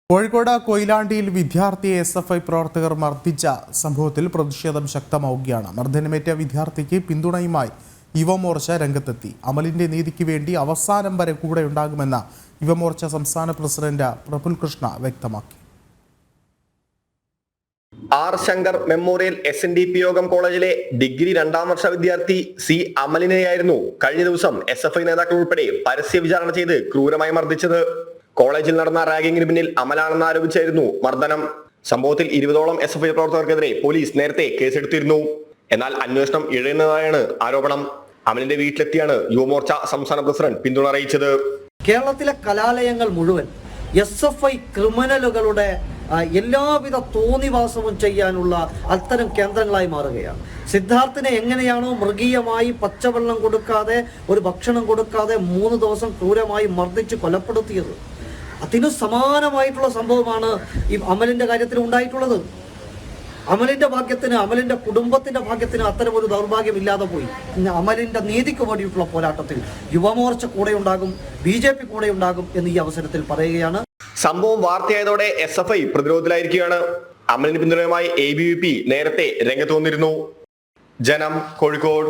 കോഴിക്കോട് കൊയിലാണ്ടിയിൽ വിദ്യാർത്ഥിയെ SFI പ്രവർത്തകർ മർദ്ദിച്ച സംഭവത്തിൽ പ്രതിഷേധം ശക്തമാവുകയാണ്. മർദ്ദനമേറ്റ വിദ്യാർത്ഥിക്ക് പിന്തുണയുമായി യുവമോർച്ച രംഗത്തെത്തി. അമലിന്റെ നീതിക്ക് വേണ്ടി അവസാനം വരെ കൂടെയുണ്ടാകുമെന്ന് യുവമോർച്ച സംസ്ഥാന പ്രസിഡന്റ് പ്രഫുൽ കൃഷ്ണ വ്യക്തമാക്കി. ആർ ശങ്കർ മെമ്മോറിയൽ SNDP യോഗം കോളേജിലെ ഡിഗ്രി 2ാം വർഷ വിദ്യാർത്ഥി C അമലിനെയായിരുന്നു കഴിഞ്ഞ ദിവസം SFI നേതാക്കൾ ഉൾപ്പെടെ പരസ്യ വിചാരണ ചെയ്ത് ക്രൂരമായി മർദ്ദിച്ചത്. കോളേജിൽ നടന്ന റാഗിങ്ങിന് പിന്നിൽ അമലാണെന്ന് ആരോപിച്ചായിരുന്നു മർദ്ദനം. സംഭവത്തിൽ 20ഓളം SFI പ്രവർത്തകർക്കെതിരെ പോലീസ് നേരത്തെ കേസെടുത്തിരുന്നു. എന്നാൽ അന്വേഷണം ഇഴയുന്നതായാണ് ആരോപണം. അമലിന്റെ വീട്ടിലെത്തിയാണ് യുവമോർച്ച സംസ്ഥാന പ്രസിഡന്റ് പിന്തുണ അറിയിച്ചത്. കേരളത്തിലെ കലാലയങ്ങൾ മുഴുവൻ SFI ക്രിമിനലുകളുടെ എല്ലാവിധ തോന്നിവാസവും ചെയ്യാനുള്ള അത്തരം കേന്ദ്രങ്ങളായി മാറുകയാണ്. സിദ്ധാർത്ഥിനെ എങ്ങനെയാണോ മൃഗീയമായി പച്ചവെള്ളം കൊടുക്കാതെ ഒരു ഭക്ഷണം കൊടുക്കാതെ 3 ദിവസം ക്രൂരമായി മർദ്ദിച്ച് കൊലപ്പെടുത്തിയത്, അതിനു സമാനമായിട്ടുള്ള സംഭവമാണ് ഈ അമലിന്റെ കാര്യത്തിൽ ഉണ്ടായിട്ടുള്ളത്. അമലിന്റെ ഭാഗ്യത്തിന്, അമലിന്റെ കുടുംബത്തിന്റെ ഭാഗ്യത്തിന് അത്തരം ഒരു ദൗർഭാഗ്യം ഇല്ലാതെ പോയി. അമലിന്റെ നീതിക്ക് വേണ്ടിയിട്ടുള്ള പോരാട്ടത്തിൽ യുവമോർച്ച കൂടെ ഉണ്ടാകും, BJP കൂടെ ഉണ്ടാകും എന്ന് ഈ അവസരത്തിൽ പറയുകയാണ്. സംഭവം വാർത്തയായതോടെ SFI പ്രതിരോധത്തിലായിരിക്കുകയാണ്. അമലിന് പിന്തുണയുമായി ABVP നേരത്തെ രംഗത്ത് വന്നിരുന്നു. ജനം, കോഴിക്കോട്.